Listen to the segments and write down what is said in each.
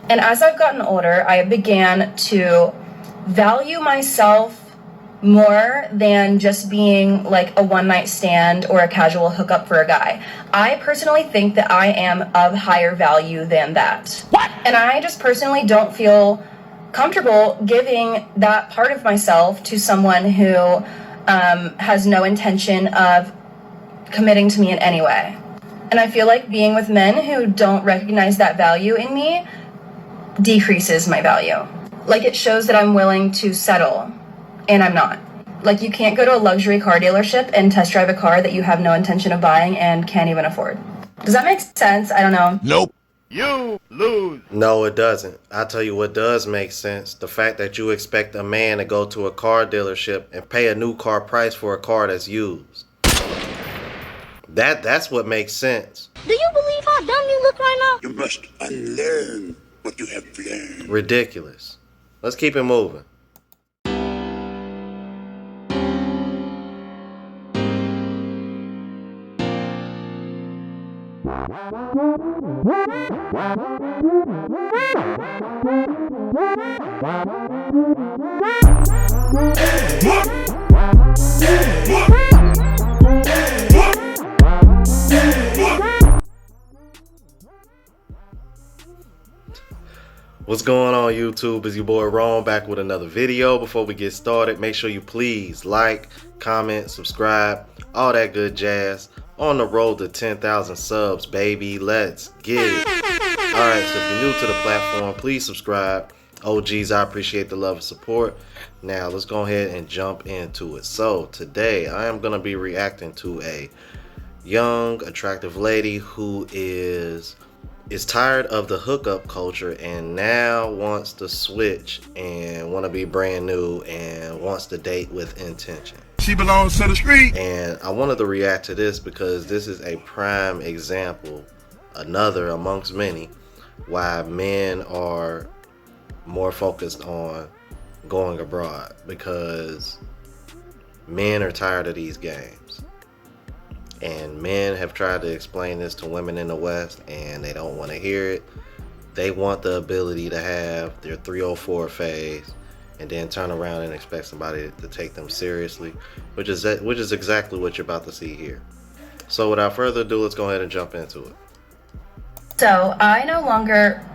And as I've gotten older, I began to value myself more than just being like a one-night stand or a casual hookup for a guy. I personally think that I am of higher value than that. What? And I just personally don't feel comfortable giving that part of myself to someone who has no intention of committing to me in any way. And I feel like being with men who don't recognize that value in me decreases my value. Like, it shows that I'm willing to settle, and I'm not. Like, you can't go to a luxury car dealership and test drive a car that you have no intention of buying and can't even afford. Does that make sense? I don't know. Nope. You lose. No, it doesn't. I'll tell you what does make sense. The fact that you expect a man to go to a car dealership and pay a new car price for a car that's used. That's what makes sense. Do you believe how dumb you look right now? You must unlearn what you have learned. Ridiculous. Let's keep it moving. What's going on, YouTube? It's your boy Ron back with another video. Before we get started, make sure you please like, comment, subscribe, all that good jazz. On the road to 10,000 subs, baby. Let's get it. Alright, so if you're new to the platform, please subscribe. OGs, I appreciate the love and support. Now, let's go ahead and jump into it. So, today, I am going to be reacting to a young, attractive lady who is tired of the hookup culture and now wants to switch and want to be brand new and wants to date with intention. She belongs to the street. And I wanted to react to this because this is a prime example, another amongst many, why men are more focused on going abroad, because men are tired of these games. And men have tried to explain this to women in the West and they don't want to hear it. They want the ability to have their 304 phase and then turn around and expect somebody to take them seriously, which is exactly what you're about to see here. So without further ado, let's go ahead and jump into it. So I no longer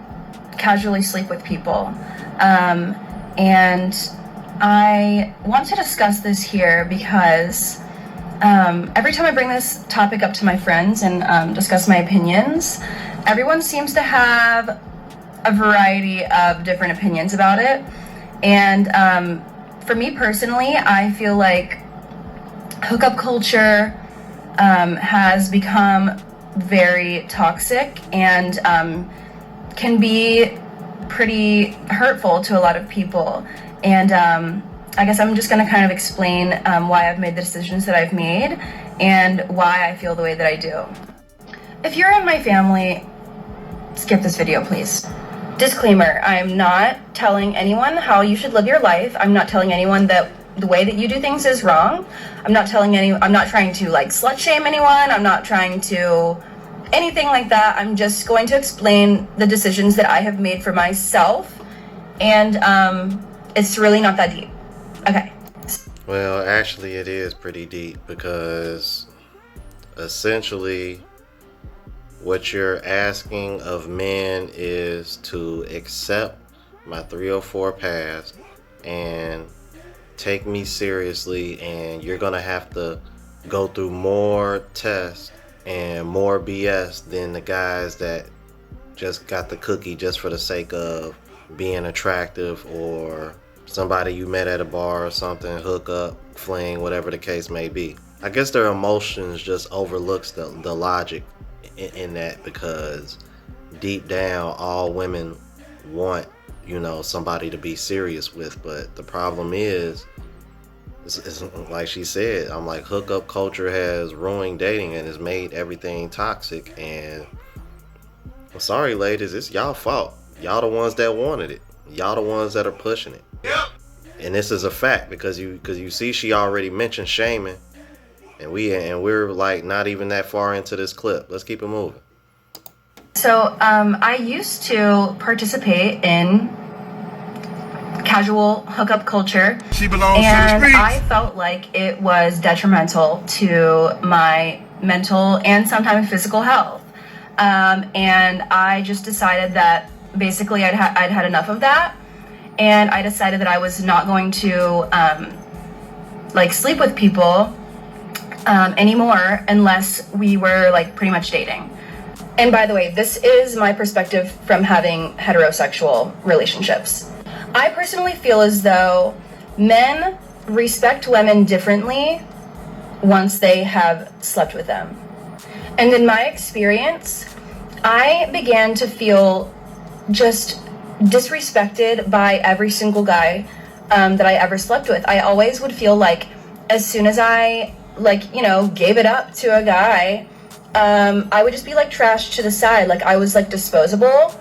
casually sleep with people, and I want to discuss this here because every time I bring this topic up to my friends and discuss my opinions, everyone seems to have a variety of different opinions about it. And for me personally, I feel like hookup culture has become very toxic and can be pretty hurtful to a lot of people. And I guess I'm just going to kind of explain why I've made the decisions that I've made and why I feel the way that I do. If you're in my family, skip this video, please. Disclaimer, I am not telling anyone how you should live your life. I'm not telling anyone that the way that you do things is wrong. I'm not trying to like slut shame anyone. I'm not trying to anything like that. I'm just going to explain the decisions that I have made for myself. And it's really not that deep. Okay. Well, actually it is pretty deep, because essentially what you're asking of men is to accept my 304 pass and take me seriously, and you're gonna have to go through more tests and more BS than the guys that just got the cookie just for the sake of being attractive, or somebody you met at a bar or something, hook up, fling, whatever the case may be. I guess their emotions just overlooks the logic in that, because deep down all women want, you know, somebody to be serious with. But the problem is it's like she said, I'm like, hookup culture has ruined dating and has made everything toxic. And I'm sorry ladies, it's y'all fault. Y'all the ones that wanted it. Y'all the ones that are pushing it. Yep. And this is a fact, because you see she already mentioned shaming. And we're like not even that far into this clip. Let's keep it moving. So I used to participate in casual hookup culture, She belongs to the and streets. I felt like it was detrimental to my mental and sometimes physical health. And I just decided that basically I'd had enough of that, and I decided that I was not going to like sleep with people anymore unless we were like pretty much dating. And by the way, this is my perspective from having heterosexual relationships. I personally feel as though men respect women differently once they have slept with them. And in my experience, I began to feel just disrespected by every single guy that I ever slept with. I always would feel like as soon as I gave it up to a guy, I would just be like trashed to the side. Like I was like disposable,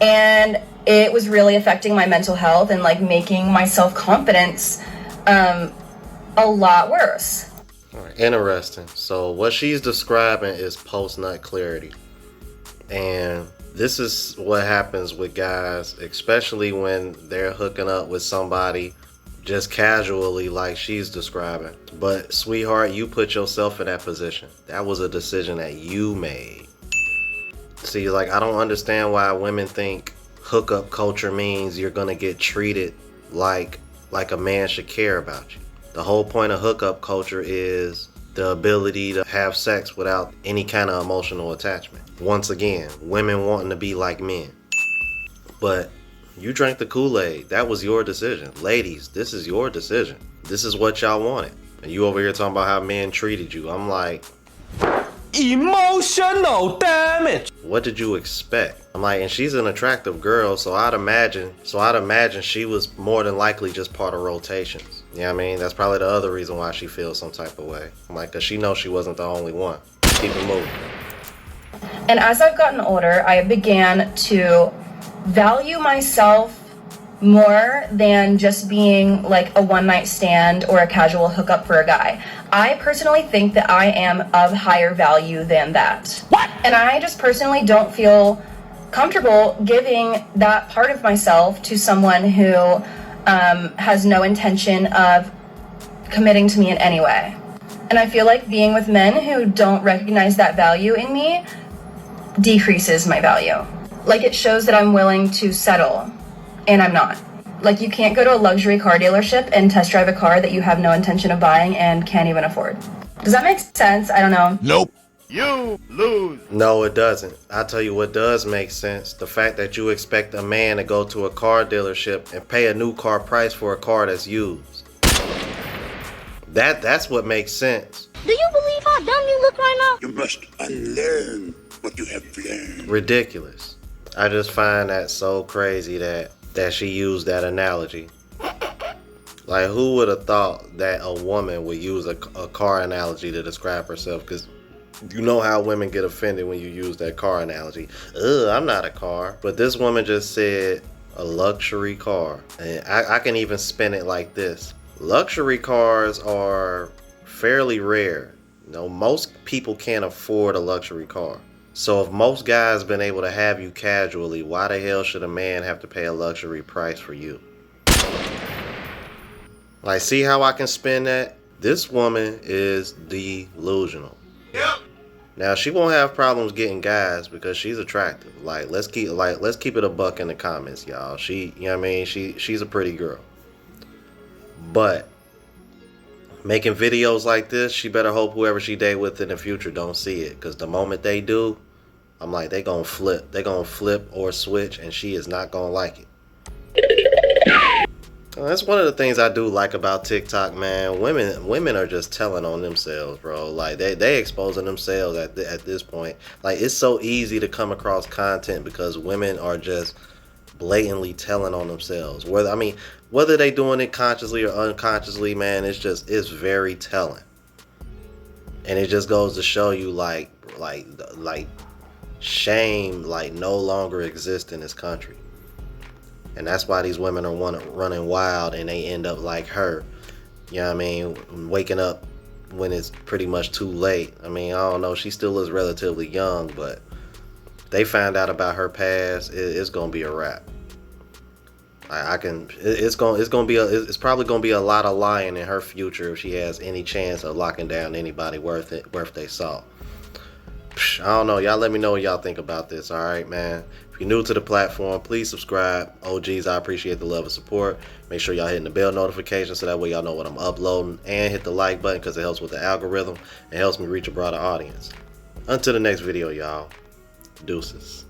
and it was really affecting my mental health and like making my self-confidence a lot worse. Interesting. So what she's describing is post-nut clarity. And this is what happens with guys, especially when they're hooking up with somebody just casually like she's describing. But sweetheart, you put yourself in that position. That was a decision that you made. See, like, I don't understand why women think hookup culture means you're gonna get treated like a man should care about you. The whole point of hookup culture is the ability to have sex without any kind of emotional attachment. Once again, women wanting to be like men. But you drank the Kool-Aid. That was your decision. Ladies, this is your decision. This is what y'all wanted. And you over here talking about how men treated you. I'm like, emotional damage. what did you expect? I'm like, and she's an attractive girl, so I'd imagine she was more than likely just part of rotations. You know what I mean? That's probably the other reason why she feels some type of way. I'm like, cause she knows she wasn't the only one. Keep it moving. And as I've gotten older, I began to value myself more than just being like a one-night stand or a casual hookup for a guy. I personally think that I am of higher value than that. What? And I just personally don't feel comfortable giving that part of myself to someone who has no intention of committing to me in any way. And I feel like being with men who don't recognize that value in me decreases my value. Like, it shows that I'm willing to settle, and I'm not. Like, you can't go to a luxury car dealership and test drive a car that you have no intention of buying and can't even afford. Does that make sense? I don't know. Nope. You lose. No, it doesn't. I'll tell you what does make sense. The fact that you expect a man to go to a car dealership and pay a new car price for a car that's used. That's what makes sense. Do you believe how dumb you look right now? You must unlearn what you have learned. Ridiculous. I just find that so crazy that she used that analogy. Like, who would have thought that a woman would use a car analogy to describe herself? Because you know how women get offended when you use that car analogy. Ugh, I'm not a car. But this woman just said a luxury car. And I can even spin it like this. Luxury cars are fairly rare. You know, most people can't afford a luxury car. So if most guys been able to have you casually, why the hell should a man have to pay a luxury price for you? Like, see how I can spin that? This woman is delusional. Yep. Now, she won't have problems getting guys because she's attractive. Let's keep it a buck in the comments, y'all. You know what I mean? She's a pretty girl. But making videos like this, she better hope whoever she date with in the future don't see it, because the moment they do, I'm like, they gonna flip. They gonna flip or switch, and she is not gonna like it. That's one of the things I do like about TikTok, man. Women are just telling on themselves, bro. Like, they exposing themselves at this point. Like, it's so easy to come across content because women are just blatantly telling on themselves. Whether they doing it consciously or unconsciously, man, it's very telling. And it just goes to show you like shame no longer exists in this country. And that's why these women are running wild, and they end up like her. You know what I mean? Waking up when it's pretty much too late. I mean, I don't know. She still is relatively young, but they find out about her past, it's gonna be a wrap. It's probably gonna be a lot of lying in her future if she has any chance of locking down anybody worth their salt. I don't know. Y'all let me know what y'all think about this. All right, man. If you're new to the platform, please subscribe. OGs, I appreciate the love and support. Make sure y'all hitting the bell notification so that way y'all know what I'm uploading, and hit the like button because it helps with the algorithm and helps me reach a broader audience. Until the next video, y'all. Deuces.